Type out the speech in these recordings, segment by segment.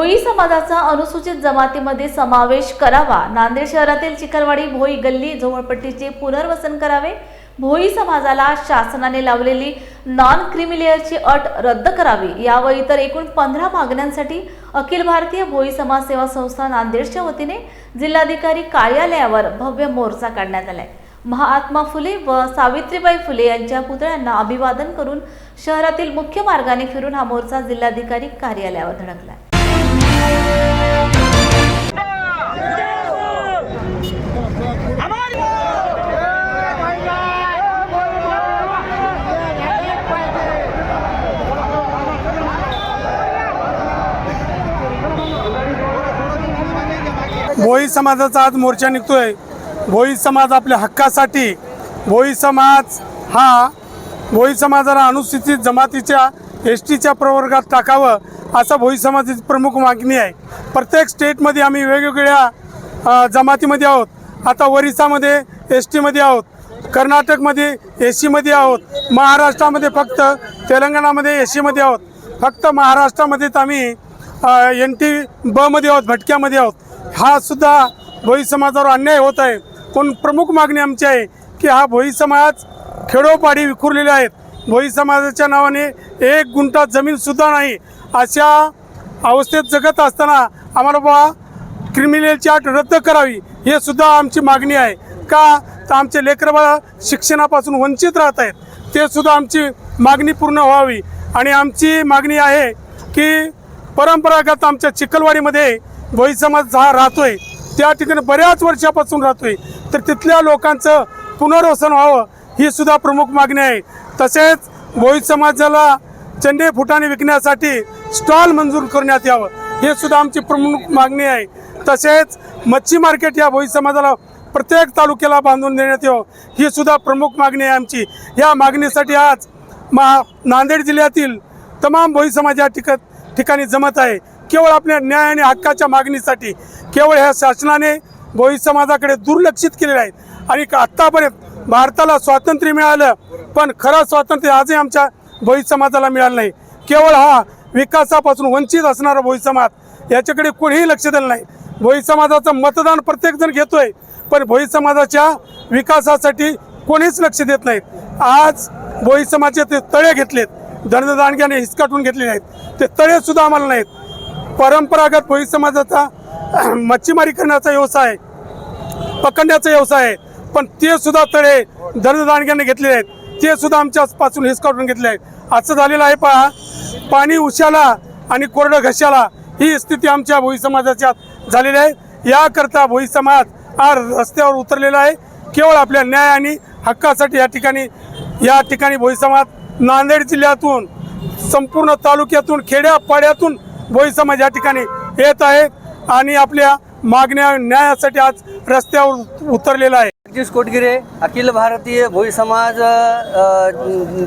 भोई समाजाचा अनुसूचित जमातीमध्ये समावेश करावा। नांदेड शहरातील चिकलवाडी भोई गल्ली झोपडपट्टीचे पुनर्वसन करावे। भोई समाजाला शासनाने लावलेली नॉन क्रिमिलेअरची अट रद्द करावी। या व इतर एकूण 15 मागण्यांसाठी अखिल भारतीय भोई समाज सेवा संस्था नांदेडच्या वतीने जिल्हाधिकारी कार्यालयावर भव्य मोर्चा काढण्यात आलाय। महात्मा फुले व सावित्रीबाई फुले यांच्या पुतळ्यांना अभिवादन करून शहरातील मुख्य मार्गाने फिरून हा मोर्चा जिल्हाधिकारी कार्यालयावर धडकला। भोई समाजाचा आज मोर्चा निघतोय। भोई समाज आपल्या हक्कासाठी, भोई समाज हा भोई समाजाला अनुसूचित जमातीच्या एसटीच्या प्रवर्गात टाकावं असा भोई समाजाची प्रमुख मागणी आहे। प्रत्येक स्टेटमध्ये आम्ही वेगवेगळ्या जमातीमध्ये आहोत। आता ओरिसामध्ये एसटीमध्ये आहोत, कर्नाटकमध्ये एसीमध्ये आहोत, महाराष्ट्रामध्ये फक्त तेलंगणामध्ये एसीमध्ये आहोत, फक्त महाराष्ट्रामध्येच आम्ही NT ब मध्ये आहोत, भटक्यामध्ये आहोत। हा सुद्धा भोई समाजावर अन्याय होत आहे। पण प्रमुख मागणी आमची आहे की हा भोई समाज खेडोपाडी विखुरलेले आहेत। भोई समाजाच्या नावाने 1 गुंठा जमीन सुद्धा नाही अशा अवस्थेत जगत असताना आम्हाला क्रिमिनलची अट रद्द करावी हे सुद्धा आमची मागणी आहे। का तर आमचे लेकरबाळ शिक्षणापासून वंचित राहत आहेत, ते सुद्धा आमची मागणी पूर्ण व्हावी। आणि आमची मागणी आहे की परंपरागत आमच्या चिकलवाडीमध्ये भोई समाज हा राहतोय, त्या ठिकाणी बऱ्याच वर्षापासून राहतोय, तर तिथल्या लोकांचं पुनर्वसन व्हावं ही सुद्धा प्रमुख मागणी आहे। तसेच भोई समाजाला चंडे फुटाणे विकण्यासाठी स्टॉल मंजूर करण्यात यावं हे सुद्धा आमची प्रमुख मागणी आहे। तसेच मच्छी मार्केट या भोई समाजाला प्रत्येक तालुक्याला बांधून देण्यात यावं ही सुद्धा प्रमुख मागणी आहे आमची। या मागणीसाठी आज नांदेड जिल्ह्यातील तमाम भोई समाज या ठिकाणी जमत आहे, केवळ आपल्या न्याय आणि हक्काच्या मागणीसाठी। केवळ ह्या शासनाने भोई समाजाकडे दुर्लक्षित केलेले आहे आणि आत्तापर्यंत भारताला स्वातंत्र्य मिळालं, पण खरं स्वातंत्र्य आजही आमच्या भोई समाजाला मिळालं नाही। केवळ हा विकासापासून वंचित असणारा भोई समाज याच्याकडे कोणीही लक्ष दिलं नाही। भोई समाजाचं मतदान प्रत्येकजण घेतोय, पण भोई समाजाच्या विकासासाठी कोणीच लक्ष देत नाहीत। आज भोई समाजाचे ते तळे घेतलेत, धनदांडग्याने हिसकाटून घेतलेले आहेत, ते तळे सुद्धा आम्हाला नाहीत। परंपरागत भोई समाजाचा मच्छीमारी करण्याचा व्यवसाय, पकडण्याचा व्यवसाय आहे, पण ते सुद्धा तळे धनदांडग्याने घेतलेले आहेत, ते सुद्धा आमच्यापासून हिसकाटून घेतले आहेत। असं झालेलं आहे पहा, पाणी उशाला आणि कोरडं घशाला ही स्थिती आमच्या भोई समाजाच्यात झालेली आहे। याकरता भोई समाज हा रस्त्यावर उतरलेला आहे, केवळ आपल्या न्याय आणि हक्कासाठी। या ठिकाणी भोई समाज नांदेड जिल्ह्यातून, संपूर्ण तालुक्यातून, खेड्यापाड्यातून भोई समाज या ठिकाणी येत आहे आणि आपल्या मागण्या न्यायासाठी आज रस्त्यावर उतरलेला आहे। जगदीश कोटगिरे, अखिल भारतीय भोई समाज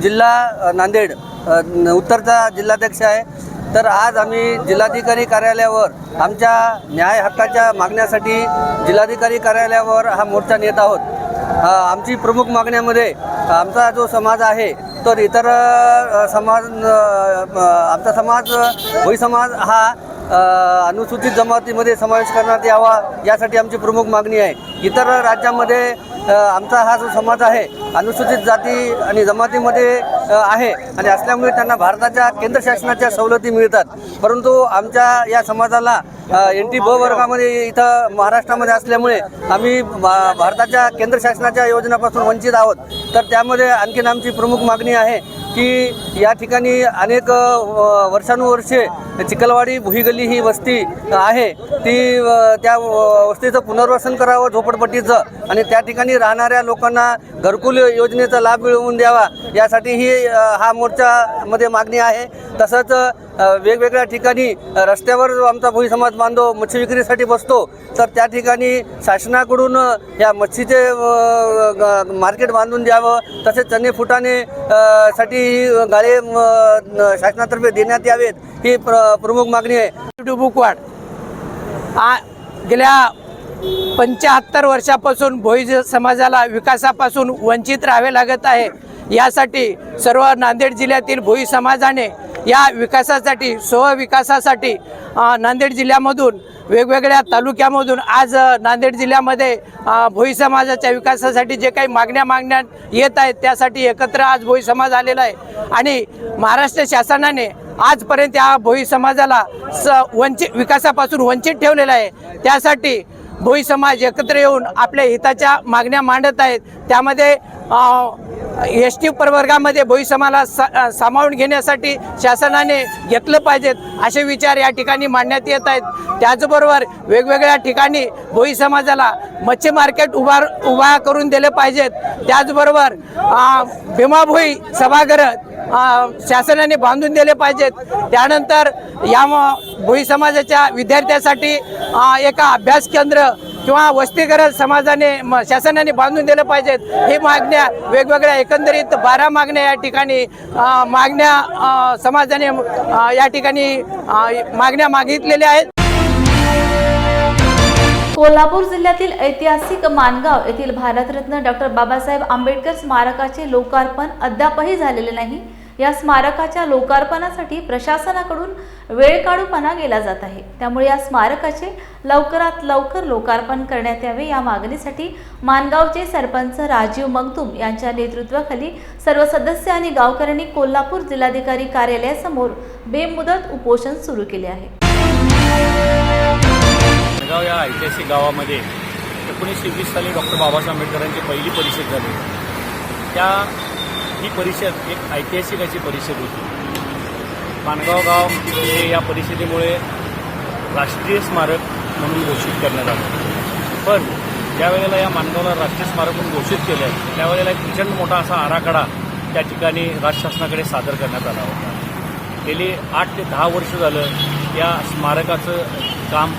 जिल्हा नांदेड उत्तरचा जिल्हाध्यक्ष आहे। तर आज आम्ही जिल्हाधिकारी कार्यालयावर आमच्या न्याय हक्काच्या मागण्यासाठी जिल्हाधिकारी कार्यालयावर हा मोर्चा नेत आहोत। आमची प्रमुख मागण्यामध्ये आमचा जो समाज आहे तर इतर समाज, आमचा समाज भोई समाज हा अनुसूचित जमातीमध्ये समावेश करण्यात यावा यासाठी आमची प्रमुख मागणी आहे। इतर राज्यामध्ये आमचा हा जो समाज आहे अनुसूचित जाती आणि जमातीमध्ये आहे आणि असल्यामुळे त्यांना भारताच्या केंद्र शासनाच्या सवलती मिळतात, परंतु आमच्या या समाजाला NT ब वर्गामध्ये इथं महाराष्ट्रामध्ये असल्यामुळे आम्ही भारताच्या केंद्र शासनाच्या योजनापासून वंचित आहोत। तर त्यामध्ये आणखीन आमची प्रमुख मागणी आहे की या ठिकाणी अनेक वर्षानुवर्षे चिकलवाडी भोई गल्ली ही वस्ती आहे, ती त्या वस्तीचं पुनर्वसन करावं झोपडपट्टीचं, आणि त्या ठिकाणी राहणाऱ्या लोकांना घरकुल योजनेचा लाभ मिळवून द्यावा यासाठी ही हा मोर्चामध्ये मागणी आहे। तसंच वेगवेगळ्या ठिकाणी रस्त्यावर जो आमचा भोई समाज बांधव मच्छी विक्रीसाठी बसतो, तर त्या ठिकाणी शासनाकडून या मच्छीचे मार्केट बांधून द्यावं। तसेच चणे फुटाणे साठी गाळे शासनातर्फे देण्यात यावेत ही प्रमुख मागणी आहे। बुकवाड गेल्या 75 वर्षापासून भोई समाजाला विकासापासून वंचित राहावे लागत आहे। यासाठी सर्व नांदेड जिल्ह्यातील भोई समाजाने या विकासासाठी स्वविकासासाठी नांदेड जिल्ह्यामधून वेगवेगळ्या तालुक्यामधून आज नांदेड जिल्ह्यामध्ये भोई समाजाच्या विकासासाठी जे काही मागण्या येत आहेत त्यासाठी एकत्र आज भोई समाज आलेला आहे आणि महाराष्ट्र शासनाने आजपर्यंत या भोई समाजाला विकासापासून वंचित ठेवलेलं आहे। त्यासाठी भोई समाज एकत्र येऊन आपल्या हिताच्या मागण्या मांडत आहेत। त्यामध्ये एसटी प्रवर्गामध्ये भोई समाजाला सामावून घेण्यासाठी शासनाने घेतलं पाहिजेत असे विचार या ठिकाणी मांडण्यात येत आहेत। त्याचबरोबर वेगवेगळ्या ठिकाणी भोई समाजाला मच्छी मार्केट उभा करून दिले पाहिजेत। त्याचबरोबर भीमा भोई सभागृह शासनाने बांधून दिले पाहिजेत। त्यानंतर या भोई समाजाच्या विद्यार्थ्यांसाठी एका अभ्यास केंद्र किंवा वसतिगृह शासनाने बांधून दिलं पाहिजेत। हे मागण्या वेगवेगळ्या एकंदरीत 12 मागण्या या ठिकाणी समाजाने या ठिकाणी मागण्या मागितलेल्या आहेत। कोल्हापूर जिल्ह्यातील ऐतिहासिक माणगाव येथील भारतरत्न डॉक्टर बाबासाहेब आंबेडकर स्मारकाचे लोकार्पण अद्यापही झालेले नाही। या स्मारकाच्या लोकार्पणासाठी प्रशासनाकडून वेळ काढूपणा केला जात आहे। त्यामुळे या स्मारकाचे लवकरात लवकर लोकार्पण करण्यात यावे या मागणीसाठी माणगावचे सरपंच राजीव मगदूम यांच्या नेतृत्वाखाली सर्व सदस्य आणि गावकऱ्यांनी कोल्हापूर जिल्हाधिकारी कार्यालयासमोर बेमुदत उपोषण सुरू केले आहे। माणगाव या ऐतिहासिक गावामध्ये 1920 साली डॉक्टर बाबासाहेब आंबेडकरांची पहिली परिषद झाली। ही परिषद एक ऐतिहासिक अशी परिषद होती। माणगाव गाव हे या परिषदेमुळे राष्ट्रीय स्मारक म्हणून घोषित करण्यात आलं। पण ज्या वेळेला या माणगावला राष्ट्रीय स्मारक म्हणून घोषित केलं त्यावेळेला एक प्रचंड मोठा असा आराखडा त्या ठिकाणी राज्य शासनाकडे सादर करण्यात आला होता। गेली 8 ते 10 वर्ष झालं या स्मारकाचं काम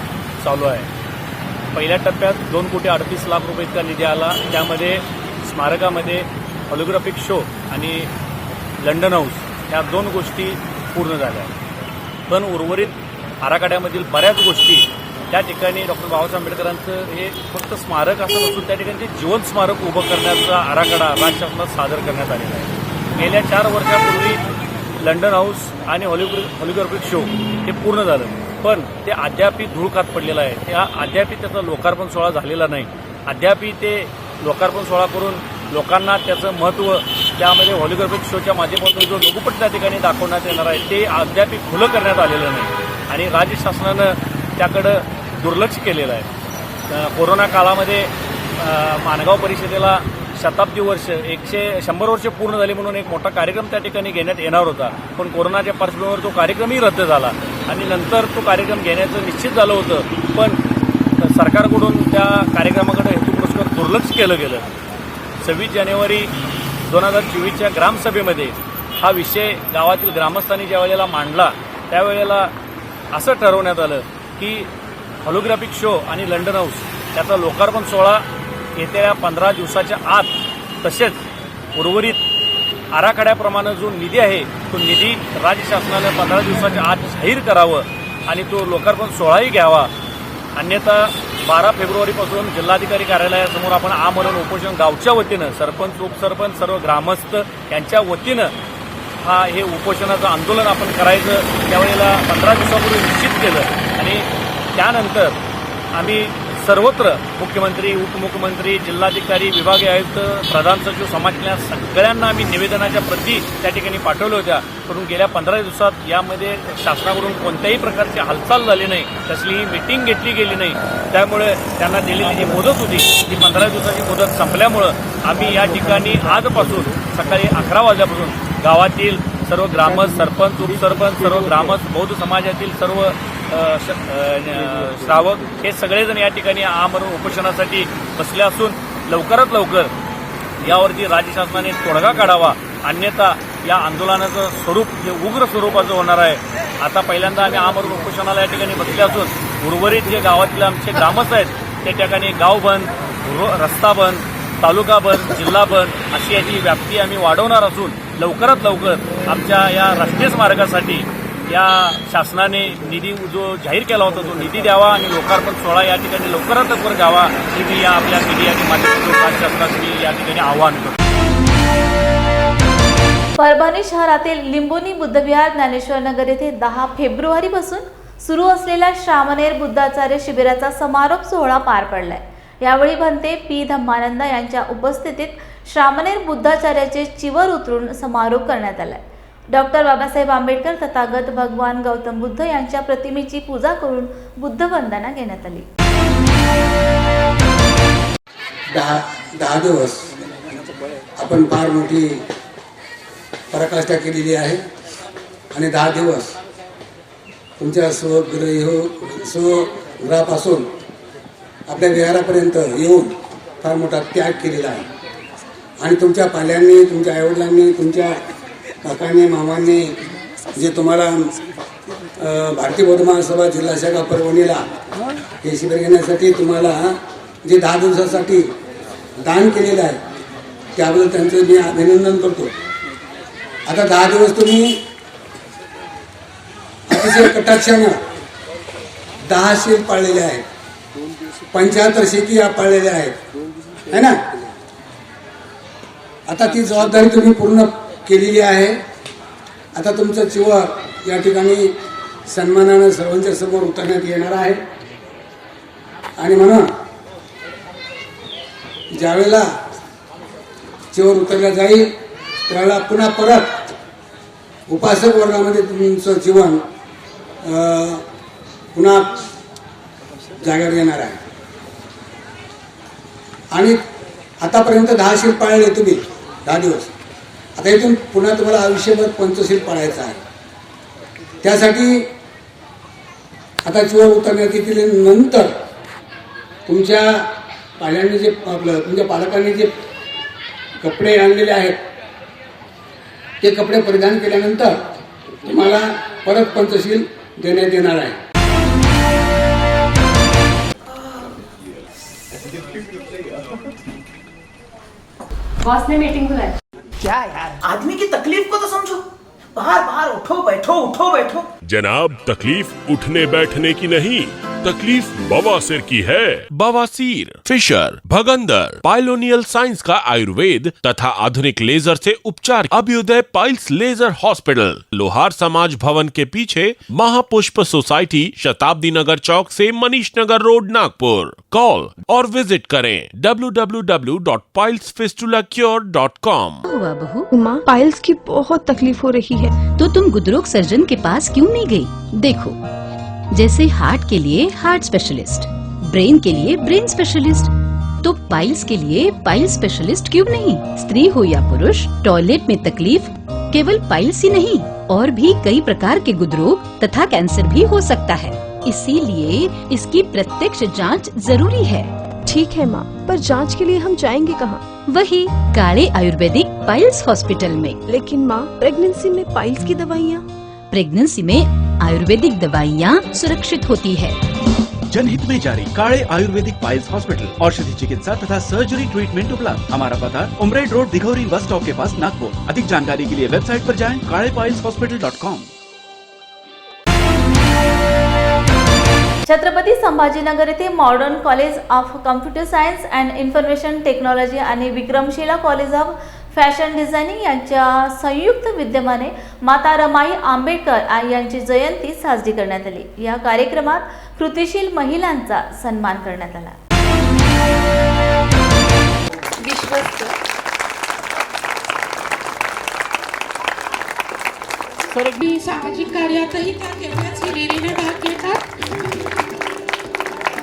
चालू आहे। पहिल्या टप्प्यात 2,38,00,000 रुपये इतका निधी आला। त्यामध्ये स्मारकामध्ये होलोग्राफिक शो आणि लंडन हाऊस ह्या 2 गोष्टी पूर्ण झाल्या। पण उर्वरित आराखड्यामधील बऱ्याच गोष्टी त्या ठिकाणी डॉक्टर बाबासाहेब आंबेडकरांचं हे फक्त स्मारक असं नसून त्या ठिकाणी जीवन स्मारक उभं करण्याचा आराखडा राज्य शासनात सादर करण्यात आलेला आहे। गेल्या 4 वर्षापूर्वी लंडन हाऊस आणि होलोग्राफिक शो हे पूर्ण झालं, पण ते अद्यापी धूळ खात पडलेलं आहे। त्या अद्यापी त्याचा लोकार्पण सोहळा झालेला नाही। अद्यापी ते लोकार्पण सोहळा करून लोकांना त्याचं महत्त्व त्यामध्ये होलोग्राफिक शोच्या माध्यमातून जो लघुपट त्या ठिकाणी दाखवण्यात येणार आहे ते अद्याप खुलं करण्यात आलेलं नाही आणि राज्य शासनानं त्याकडं दुर्लक्ष केलेलं आहे। कोरोना काळामध्ये माणगाव परिषदेला शताब्दी वर्ष 100 वर्ष पूर्ण झाली म्हणून एक मोठा कार्यक्रम त्या ठिकाणी घेण्यात येणार होता, पण कोरोनाच्या पार्श्वभूमीवर तो कार्यक्रमही रद्द झाला आणि नंतर तो कार्यक्रम घेण्याचं निश्चित झालं होतं, पण सरकारकडून त्या कार्यक्रमाकडे हेतुपुरस्सर दुर्लक्ष केलं गेलं। 26 जानेवारी 2024च्या ग्रामसभेमध्ये हा विषय गावातील ग्रामस्थांनी ज्या वेळेला मांडला त्यावेळेला असं ठरवण्यात आलं की होलोग्राफिक शो आणि लंडन हाऊस याचा लोकार्पण सोहळा येत्या 15 दिवसाच्या आत, तसेच उर्वरित आराखड्याप्रमाणे जो निधी आहे तो निधी राज्य शासनानं 15 दिवसाच्या आत जाहीर करावं आणि तो लोकार्पण सोहळाही घ्यावा। अन्यथा 12 फेब्रुवारीपासून जिल्हाधिकारी कार्यालयासमोर आपण आमरण उपोषण गावच्या वतीनं सरपंच उपसरपंच सर्व ग्रामस्थ यांच्या वतीनं हे उपोषणाचं आंदोलन आपण करायचं त्यावेळेला 15 दिवसापूर्वी निश्चित केलं आणि त्यानंतर आम्ही सर्वत्र मुख्यमंत्री उपमुख्यमंत्री जिल्हाधिकारी विभागीय आयुक्त प्रधान सचिव समाज कल्याण सगळ्यांना आम्ही निवेदनाच्या प्रती त्या ठिकाणी पाठवल्या होत्या, परंतु गेल्या 15 दिवसात यामध्ये शासनाकडून कोणत्याही प्रकारची हालचाल झाली नाही, कसलीही मीटिंग घेतली गेली नाही। त्यामुळे त्यांना दिलेली जी मुदत होती ती 15 दिवसाची मुदत संपल्यामुळं आम्ही या ठिकाणी आजपासून सकाळी 11 वाजल्यापासून गावातील सर्व ग्रामस्थ सरपंच उपसरपंच सर्व ग्रामस्थ बौद्ध समाजातील सर्व श्रावक हे सगळेजण या ठिकाणी आमरण उपोषणासाठी बसले असून लवकरात लवकर यावरती राज्य शासनाने तोडगा काढावा, अन्यथा या आंदोलनाचं स्वरूप हे उग्र स्वरूपाचं होणार आहे। आता पहिल्यांदा आम्ही आमरण उपोषणाला या ठिकाणी बसले असून उर्वरित जे गावातील आमचे ग्रामस्थ आहेत त्या ठिकाणी गाव बंद, रस्ता बंद, तालुका बंद, जिल्हा बंद अशी याची व्याप्ती आम्ही वाढवणार असून लवकरात लवकर आमच्या या राष्ट्रीय स्मारकासाठी या शासनाने निधी जो जाहीर केला होता तो निधी द्यावा आणि लोकार्पण सोहळा या ठिकाणी लवकरात लवकर घ्यावा हे मी या आपल्या मीडियाच्या माध्यमातून राज्य शासनासाठी या ठिकाणी आवाहन करतो। परभणी शहरातील लिंबोनी बुद्धविहार ज्ञानेश्वर नगर येथे 10 फेब्रुवारीपासून सुरू असलेल्या श्रामणेर बुद्धाचार्य शिबिराचा समारोप सोहळा पार पडलाय। यावेळी भंते पी धम्मानंद यांच्या उपस्थितीत श्रामणेर बुद्धाचार्याचे चिवर उतरून समारोप करण्यात आलाय। डॉक्टर बाबासाहेब आंबेडकर तथागत भगवान गौतम बुद्ध यांच्या प्रतिमेची पूजा करून बुद्ध वंदना घेण्यात आली। 10 दिवस आपण फार मोठी पराकाष्ठा केलेली आहे आणि 10 दिवस तुमच्या स्वगृहापासून आपल्या विहारापर्यंत येऊन फार मोठा त्याग केलेला आहे आणि तुमच्या पाल्यांनी, तुमच्या आईवडिलांनी, तुमच्या काकांनी, मामांनी जे तुम्हाला भारतीय बौद्ध महासभा जिल्हा शाखा परभणीला हे शिबिर घेण्यासाठी तुम्हाला जे 10 दिवसासाठी दान केलेलं आहे त्याबद्दल त्यांचं मी अभिनंदन करतो। आता 10 दिवस तुम्ही अतिशय कटाक्षानं 10 शील पाळलेले आहेत, 75 शिकिया पाळलेल्या आहेत, है ना। आता ती जबाबदारी तुम्ही पूर्ण केलेली आहे। आता तुमचं चिवर या ठिकाणी सन्मानानं सर्वांच्या समोर उतरण्यात येणार आहे आणि म्हणून ज्यावेळेला चिवर उतरल्या जाईल त्यावेळेला पुन्हा परत उपासक वर्गामध्ये तुमचं जीवन पुन्हा जागेवर येणार आहे आणि आतापर्यंत 10 शील पाळले तुम्ही 10 दिवस। आता इथून पुन्हा तुम्हाला आयुष्यभर 5 शील पाळायचं आहे। त्यासाठी आता चिवर उतरण्यात येतील नंतर तुमच्या पाल्यांनी जे तुमच्या पालकांनी जे कपडे आणलेले आहेत ते कपडे परिधान केल्यानंतर तुम्हाला परत 5 शील देण्यात येणार आहे। बॉस ने मीटिंग बुलाई। क्या यार, आदमी की तकलीफ को तो समझो। बाहर बाहर उठो बैठो। जनाब, तकलीफ उठने बैठने की नहीं, तकलीफ बवासीर की है। बवासीर, फिशर, भगंदर, पाइलोनियल साइंस का आयुर्वेद तथा आधुनिक लेजर से उपचार। अभ्युदय पाइल्स लेजर हॉस्पिटल, लोहार समाज भवन के पीछे, महापुष्प सोसाइटी, शताब्दी नगर चौक से मनीष नगर रोड, नागपुर। कॉल और विजिट करें www.pilesfistulacure.com। हुआ बहू? माँ, पाइल्स की बहुत तकलीफ हो रही है। तो तुम गुदरोग सर्जन के पास क्यों नहीं गई? देखो, जैसे हार्ट के लिए हार्ट स्पेशलिस्ट, ब्रेन के लिए ब्रेन स्पेशलिस्ट, तो पाइल्स के लिए पाइल्स स्पेशलिस्ट क्यों नहीं? स्त्री हो या पुरुष, टॉयलेट में तकलीफ केवल पाइल्स ही नहीं और भी कई प्रकार के गुदरोग तथा कैंसर भी हो सकता है। इसीलिए इसकी प्रत्यक्ष जांच जरूरी है। ठीक है माँ, पर जांच के लिए हम जाएंगे कहाँ? वही काले आयुर्वेदिक पाइल्स हॉस्पिटल में। लेकिन माँ, प्रेगनेंसी में पाइल्स की दवाइयाँ? प्रेगनेंसी में आयुर्वेदिक दवाइयाँ सुरक्षित होती है। जनहित में जारी काले आयुर्वेदिक पाइल्स हॉस्पिटल, औषधि चिकित्सा तथा सर्जरी ट्रीटमेंट उपलब्ध। हमारा पता उमरेड रोड, दिघौरी बस स्टॉप के पास, नागपुर। अधिक जानकारी के लिए वेबसाइट पर जाएं kalepailshospital.com। छत्रपती संभाजीनगर येथे modern college of computer science and information technology आणि Vikramshila college of fashion designing यांच्या संयुक्त विद्यमाने माता रमाई आंबेडकर यांची जयंती साजरी करण्यात आली। या कार्यक्रमात कृतिशील महिलांचा सन्मान करण्यात आला। सामाजिक कार्यातही त्या तेवढ्याच हिरिरीने भाग घेतात।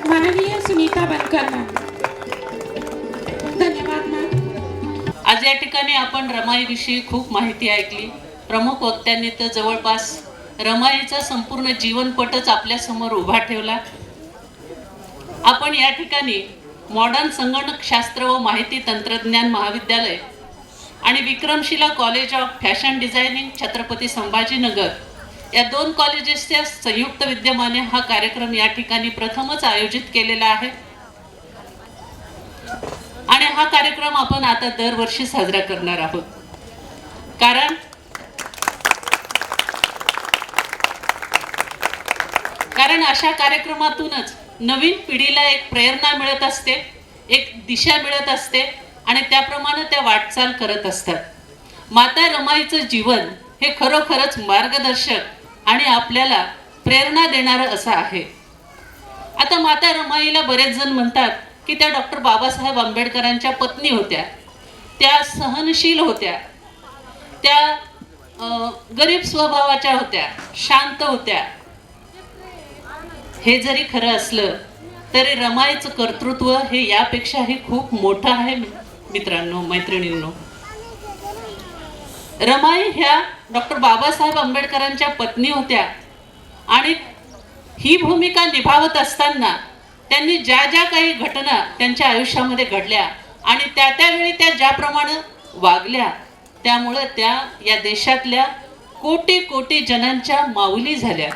माननीय सुनीता बनकर मॅम, धन्यवाद मॅम। आज या ठिकाणी आपण रमाईविषयी खूप माहिती ऐकली। प्रमुख वक्त्यांनी तर जवळपास रमाईचा संपूर्ण जीवनपटच आपल्यासमोर उभा ठेवला। आपण या ठिकाणी मॉडर्न संगणकशास्त्र व माहिती तंत्रज्ञान महाविद्यालय आणि Vikramshila college of fashion designing Chhatrapati Sambhajinagar या 2 कॉलेजेसच्या संयुक्त विद्यमाने हा कार्यक्रम या ठिकाणी प्रथमच आयोजित केलेला आहे आणि हा कार्यक्रम आपण आता दरवर्षी साजरा करणार आहोत। कारण अशा कार्यक्रमातूनच नवीन पिढीला एक प्रेरणा मिळत असते, एक दिशा मिळत असते आणि त्याप्रमाणे त्या वाटचाल करत असतात। माता रमाईचं जीवन हे खरोखरच मार्गदर्शक आणि आपल्याला प्रेरणा देणारं असं आहे. आता माता रमाईला बरेच जण म्हणतात की त्या डॉक्टर बाबासाहेब आंबेडकरांच्या पत्नी होत्या, त्या सहनशील होत्या, त्या गरीब स्वभावाच्या होत्या, शांत होत्या. हे जरी खरं असलं तरी रमाईचं कर्तृत्व हे यापेक्षाही खूप मोठं आहे मित्रांनो, मैत्रिणींनो. रमाई ह्या डॉक्टर बाबासाहेब आंबेडकरांच्या पत्नी होत्या आणि ही भूमिका निभावत असताना त्यांनी ज्या ज्या काही घटना त्यांच्या आयुष्यामध्ये घडल्या आणि त्यावेळी त्या ज्याप्रमाणे वागल्या, त्यामुळे त्या या देशातल्या कोटी कोटी जणांच्या माऊली झाल्या.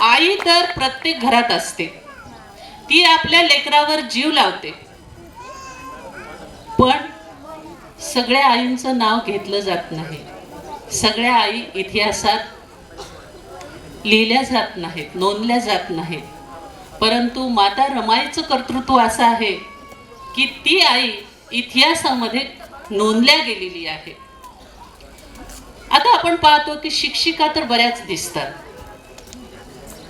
आई तर प्रत्येक घरात असते, ती आपल्या लेकरावर जीव लावते, पण सगळ्या आईंचं नाव घेतलं जात नाही. सगळ्या आई इतिहासात लिहिल्या जात नाहीत, नोंदल्या जात नाहीत. परंतु माता रमाईचं कर्तृत्व असं आहे की ती आई इतिहासामध्ये नोंदल्या गेलेली आहे. आता आपण पाहतो की शिक्षिका तर बऱ्याच दिसतात,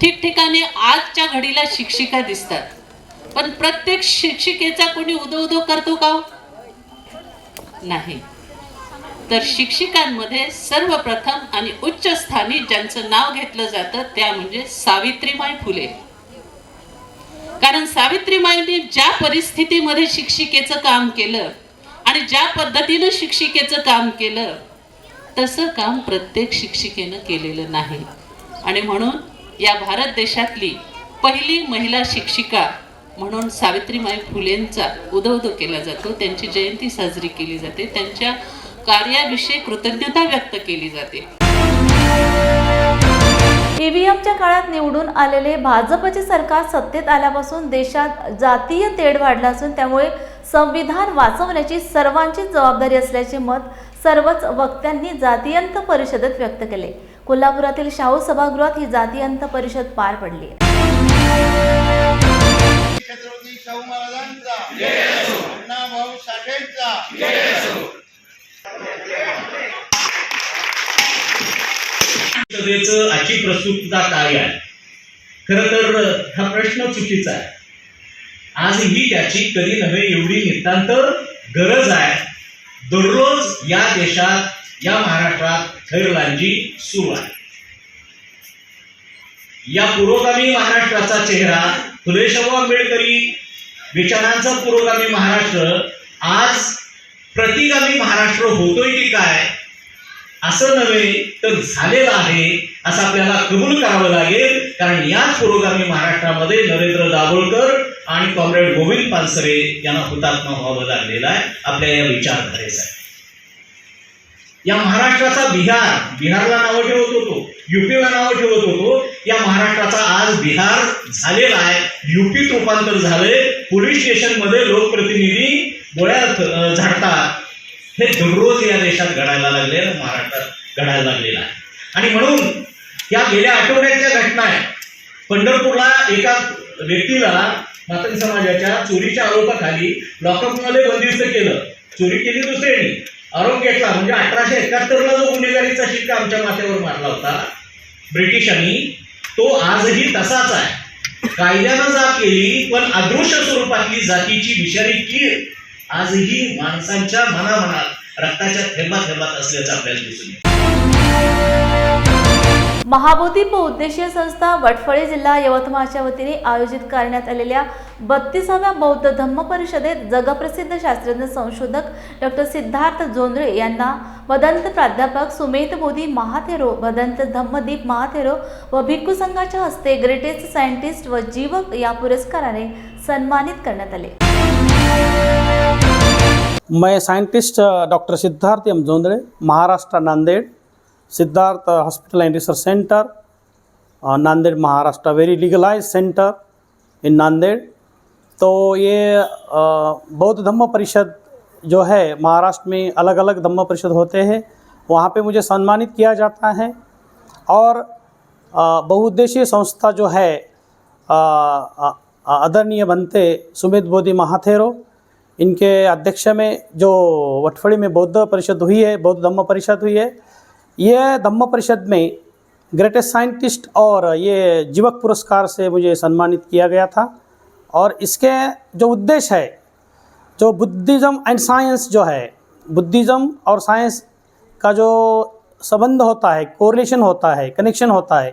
ठिकठिकाणी आजच्या घडीला शिक्षिका दिसतात, पण प्रत्येक शिक्षिकेचा कोणी उदो करतो का? नाही. तर शिक्षिकांमध्ये सर्वप्रथम आणि उच्च स्थानी ज्यांचं नाव घेतलं जातं त्या म्हणजे सावित्रीबाई फुले. कारण सावित्रीबाईंनी ज्या परिस्थितीमध्ये शिक्षिकेचं काम केलं आणि ज्या पद्धतीनं शिक्षिकेचं काम केलं तसं काम प्रत्येक शिक्षिकेनं केलेलं नाही. आणि म्हणून या भारत देशातली पहिली महिला शिक्षिका म्हणून सावित्रीबाई फुलेंचा उदो केला जातो. त्यांची जयंती साजरी केली जाते, त्यांच्या कार्याविषयी कृतज्ञता व्यक्त केली जाते. ईव्हीएमच्या काळात निवडून आलेले भाजपचे सरकार सत्तेत आल्यापासून देशात जातीय तेढ वाढला असून त्यामुळे संविधान वाचवण्याची सर्वांची जबाबदारी असल्याचे मत सर्वच वक्त्यांनी जातीयंत परिषदेत व्यक्त केले. कोल्हापुरातील शाहू सभागृहात ही जातीयंत परिषद पार पडली. छत्रपती शाहू महाराजांचा जय असो, अण्णाभाऊ साठेंचा जय असो. आजची प्रस्तुतता काय आहे? खरं तर हा प्रश्न चुकीचा आहे. आजही त्याची कधी नव्हे एवढी नितांत गरज आहे. दररोज या देशात, या महाराष्ट्रात खैरलांजी सुरू आहे. या पुरोगामी महाराष्ट्राचा चेहरा, फुले शाहू आंबेडकरी विचारांचा पुरोगामी महाराष्ट्र आज प्रतिगामी महाराष्ट्र होतोय की काय असं नव्हे तर झालेलं आहे असं आपल्याला कबूल करावं लागेल. कारण याच पुरोगामी महाराष्ट्रामध्ये नरेंद्र दाभोळकर आणि कॉम्रेड गोविंद पानसरे यांना हुतात्मा व्हावं लागलेलं आहे आपल्या या विचारधारेसाठी. या महाराष्ट्राचा बिहारला नावं ठेवत होतो, युपीला नावं ठेवत होतो. या महाराष्ट्राचा आज बिहार झालेला आहे, युपीत रूपांतर झालंय. पोलीस स्टेशनमध्ये लोकप्रतिनिधी गोळ्या झाडतात. हे दररोज या देशात घडायला लागले, महाराष्ट्रात घडायला लागलेला आहे. आणि म्हणून या गेल्या आठवड्याच्या घटना आहे. पंढरपूरला एका व्यक्तीला मातंग समाजाच्या चोरीच्या आरोपाखाली लॉकअपमध्ये बंदिस्त केलं. चोरी केली दुसऱ्याने, आरोप घेतला. म्हणजे 1871ला जो गुन्हेगारीचा शिक्का आमच्या माथ्यावर मारला होता ब्रिटिशांनी, तो आजही तसाच आहे. कायद्यानं जात केली पण अदृश्य स्वरूपातली जातीची विषारी कीड आजही माणसांच्या मनामनात रक्ताच्या थेंबात असल्याचं आपल्याला दिसून येतं. महाबोधी बहुउद्देशीय संस्था वटफळे जिल्हा यवतमाळच्या वतीने आयोजित करण्यात आलेल्या 32व्या बौद्ध धम्म परिषदेत जगप्रसिद्ध शास्त्रज्ञ संशोधक डॉक्टर सिद्धार्थ जोंधळे यांना वदंत प्राध्यापक सुमेध बोधी महाथेरो, वदंत धम्मदीप महाथेरो व भिक्खू संघाच्या हस्ते ग्रेटेस्ट सायंटिस्ट व जीवक या पुरस्काराने सन्मानित करण्यात आले. मैं scientist doctor Siddharth M Jondhale, Maharashtra Nanded, Siddharth hospital and research centre Nanded Maharashtra, very legalize centre in Nanded. तो ये बौद्ध धम्म परिषद जो है महाराष्ट्र में अलग अलग धम्म परिषद होते हैं, वहाँ पे मुझे सम्मानित किया जाता है. और बहुउद्देशीय संस्था जो है आदरणीय बनते सुमेध बोधी महाथेरो, इनके अध्यक्ष में जो वटफड़ी में बौद्ध परिषद हुई है, बौद्ध धम्म परिषद हुई है, ये धम्म परिषद में ग्रेटेस्ट साइंटिस्ट और ये जीवक पुरस्कार से मुझे सम्मानित किया गया था। और इसके जो उद्देश्य है, जो बुद्धिज़्म एंड साइंस जो है, बुद्धिज़्म और साइंस का जो संबंध होता है, कोरिलेशन होता है, कनेक्शन होता है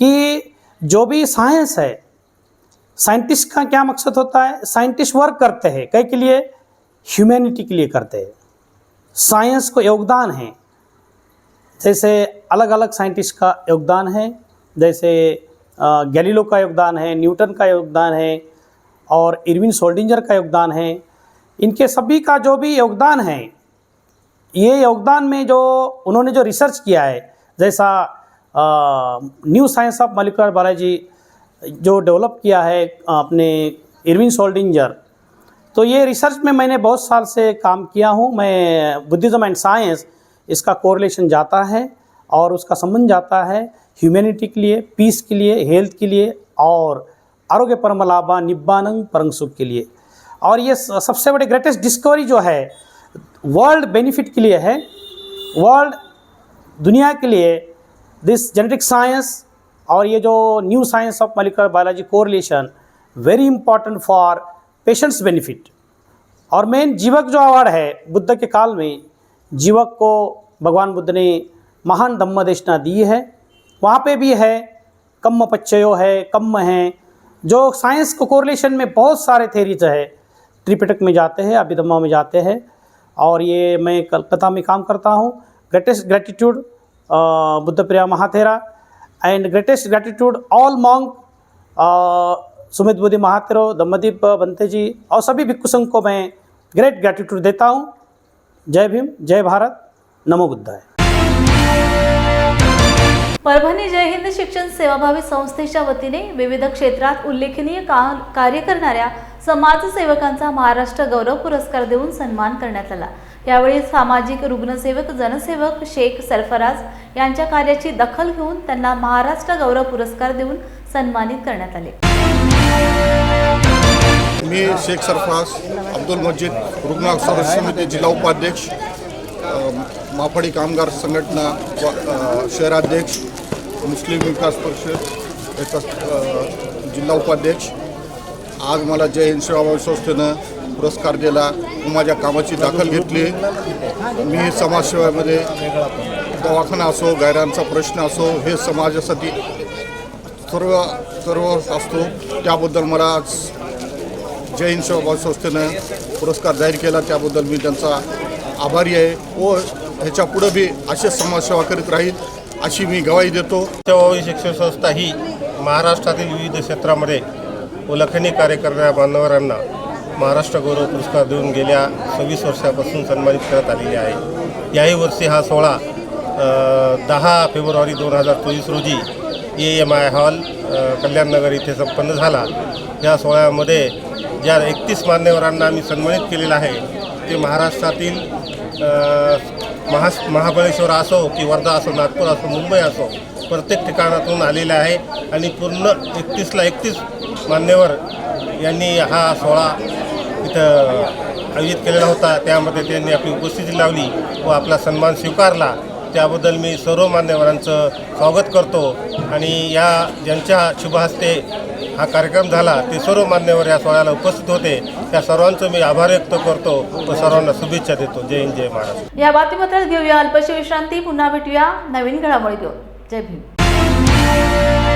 कि जो भी साइंस है, साइंटिस्ट का क्या मकसद होता है, साइंटिस्ट वर्क करते हैं कई के लिए, ह्यूमैनिटी के लिए करते हैं। साइंस को योगदान है, जैसे अलग अलग साइंटिस्ट का योगदान है, जैसे गैलीलो का योगदान है, न्यूटन का योगदान है और इरविन सोल्डिंजर का योगदान है। इनके सभी का जो भी योगदान है, ये योगदान में जो उन्होंने जो रिसर्च किया है, जैसा new science of molecular biology जो डेवलप किया है अपने इरविन सोल्डिंजर, तो ये रिसर्च में मैंने बहुत साल से काम किया हूँ। मैं बुद्धिज़्म एंड साइंस इसका कोरिलेशन जाता है और उसका संबंध जाता है ह्यूमैनिटी के लिए, पीस के लिए, हेल्थ के लिए और आरोग्य परमलाभा निब्बानंग परम सुख के लिए। और ये सबसे बड़ी ग्रेटेस्ट डिस्कवरी जो है वर्ल्ड बेनिफिट के लिए है, वर्ल्ड दुनिया के लिए दिस जेनेटिक साइंस और ये जो new science of molecular biology correlation very important for patients benefit. और मेन जीवक जो अवार्ड है, बुद्ध के काल में जीवक को भगवान बुद्ध ने महान धम्म देशना दी है, वहाँ पे भी है कम्म पच्चयो है, कम्म है, जो साइंस को कोरिलेशन में बहुत सारे थेरीज है, त्रिपिटक में जाते हैं, अभिधम्मा में जाते हैं। और ये मैं कलकत्ता में काम करता हूँ। Greatest gratitude Buddha Priya Mahathera and greatest gratitude all monk Sumit Buddhi Mahathero, दम्मदीप Bhante जी और सभी भिक्षु संघ को मैं ग्रेट ग्रेटिट्यूड देता हूँ। जय भीम, जय भारत, नमो बुद्धाय। परभणी जय हिंद शिक्षण सेवाभावी संस्थेच्या वतीने विविध क्षेत्रात उल्लेखनीय कार्य करणाऱ्या समाजसेवकांचा महाराष्ट्र गौरव पुरस्कार देऊन सन्मान करण्यात आला। यावेळी सामाजिक रुग्णसेवक जनसेवक शेख सरफराज यांच्या कार्याची दखल घेऊन त्यांना महाराष्ट्र गौरव पुरस्कार देऊन सन्मानित करण्यात आले। मी शेख सरफराज अब्दुल मजीद रुग्ण सदस्य समिती जिल्हा उपाध्यक्ष, माफाडी कामगार संघटना शहराध्यक्ष, मुस्लिम विकास परिषद याचा जिल्हा उपाध्यक्ष। आज मला जय हिंद सेवाभावी संस्थेनं पुरस्कार दिला, माझ्या कामाची दखल घेतली। मी समाजसेवेमध्ये दवाखाना असो, गायरांचा प्रश्न असो, हे समाजासाठी सर्व असतो, त्याबद्दल मला आज जय हिंद सेवाभावी संस्थेनं पुरस्कार जाहीर केला, त्याबद्दल मी त्यांचा आभारी आहे व ह्याच्या पुढे बी असे समाजसेवा करीत राहील अशी मी ग्वाही देतो। सेवाभावी शिक्षण संस्था ही महाराष्ट्रातील विविध क्षेत्रामध्ये उल्लेखनीय कार्य करणाऱ्या मान्यवरांना महाराष्ट्र गौरव पुरस्कार देऊन गेल्या 26 वर्षापासून सन्मानित करत आलेली आहे। याही वर्षी हा सोहळा 10 फेब्रुवारी 2024 रोजी EMI हॉल कल्याणनगर इथे संपन्न झाला। या सोहळ्यामध्ये ज्या 31 मान्यवरांना आम्ही सन्मानित केलेलं आहे ते महाराष्ट्रातील महाबळेश्वर असो की वर्धा असो, नागपूर असो, मुंबई असो, प्रत्येक ठिकाणातून आलेले आहे आणि पूर्ण 31ला 31 मान्यवर यांनी हा सोहळा इथं आयोजित केलेला होता। त्यामध्ये त्यांनी आपली उपस्थिती लावली व आपला सन्मान स्वीकारला, त्याबद्दल मी सर्व मान्यवरांचं स्वागत करतो। आणि या ज्यांच्या शुभहस्ते हा कार्यक्रम झाला ते सर्व मान्यवर या सोहळ्याला उपस्थित होते, त्या सर्वांचं मी आभार व्यक्त करतो व सर्वांना शुभेच्छा देतो। जय हिंद, जय महाराष्ट्र। या बातमीपत्रात घेऊया अल्पशी विश्रांती, पुन्हा भेटूया नवीन घडामोडी घेऊन। जय भीम।